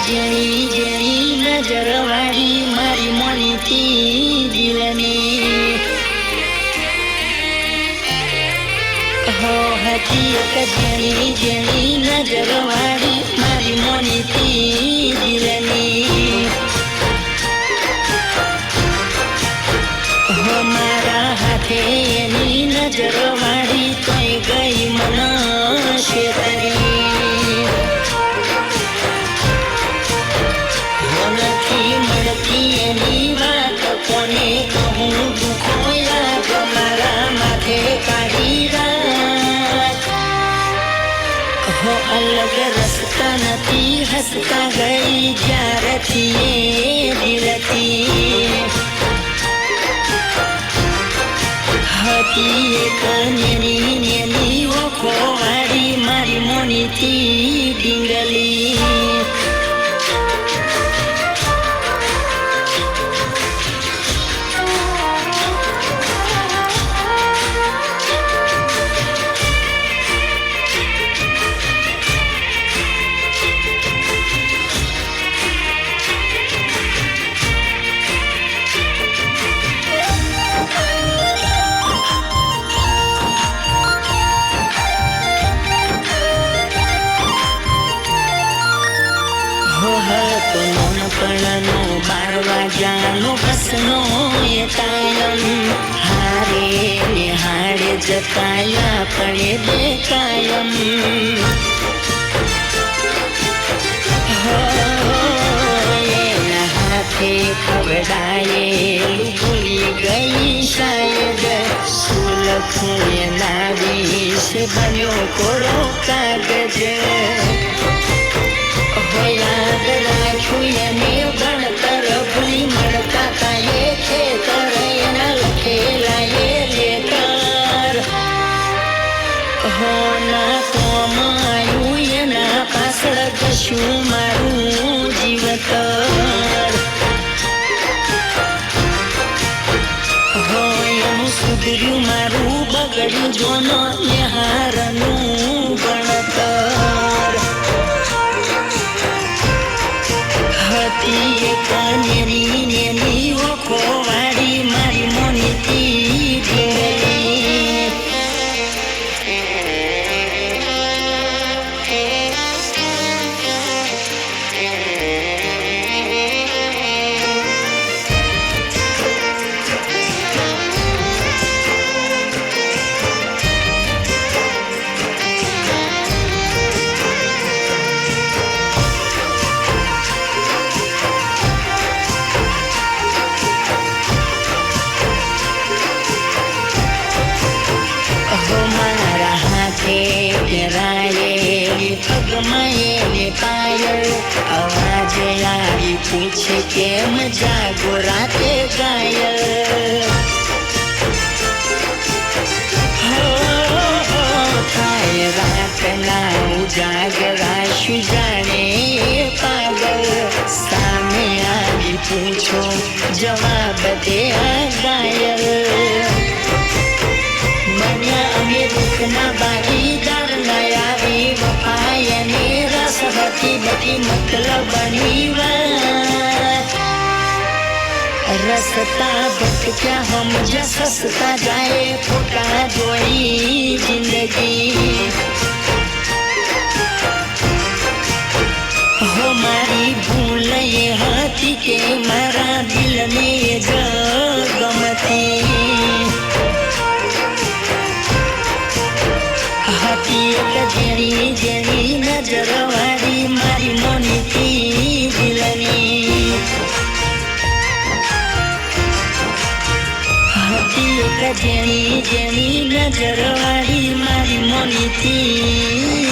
જેણી જેણી નજરવાળી મારી મોનીથી દિલની હો હતી એક જેણી જેણી નજરવાળી મારી મોનીથી દિલની હો મારા હાથે એની નજરવાળી તોય ગઈ મન શેતરી નથી મળતી એની વાત કોને કહું દુઃખો યાદ મારા માથે કાઢી રાત હો અલગ રસ્તા નથી હસતા ગઈ જ્યારથી એ દિલથી હતી એક નેની નેની ઓખો વાળી મારી મોનીથી ડીંગલી હતો નાનપણનો 12 વાગ્યાનો બસનો એ ટાયમ હારે ને હાડે જતાયા પણ બે કાયમ એના હાથે ખવડાયેલું ભૂલી ગઈ શાયદ શું લખું એના વિશે બન્યો કોરો કાગજ યાદ રાખ્યું એને ભણતર ભૂલી મળતા તા એ ખેતર એના લખેલા એ લેટર હો ના કોમ આવ્યું એના પાછળ કશું મારું જીવતર હો એનું સુધર્યું મારું બગડ્યું જોનો નિહારનું ભણતર હતી એક નેની નેની ઓખો વાળી મારી મોનીથી ડીંગલી મારા હાથે પહેરાયેલી પગમાં એની પાયલ અવાજ આવી પૂછે કેમ જાગો રાતે ઘાયલ થાય રાતના ઉજાગરા શું જાણે પાગલ સામે આવી પૂછો જવાબ દે આ ઘાયલ અમે દુઃખના ભાગીદાર નયા વફાયને રસ હતી બધી મતલબની વાત રસતા ભટક્યા હમજ સસતા જાય ફોટા જોઈ જિંદગી હો મારી ભૂલ એ હતી કે મારા દિલને જ ગમતી હતી એક જેણી જેણી નજરવાળી મારી મોનીથી દિલની હતી એક જેણી જેણી નજરવાળી મારી મોનીથી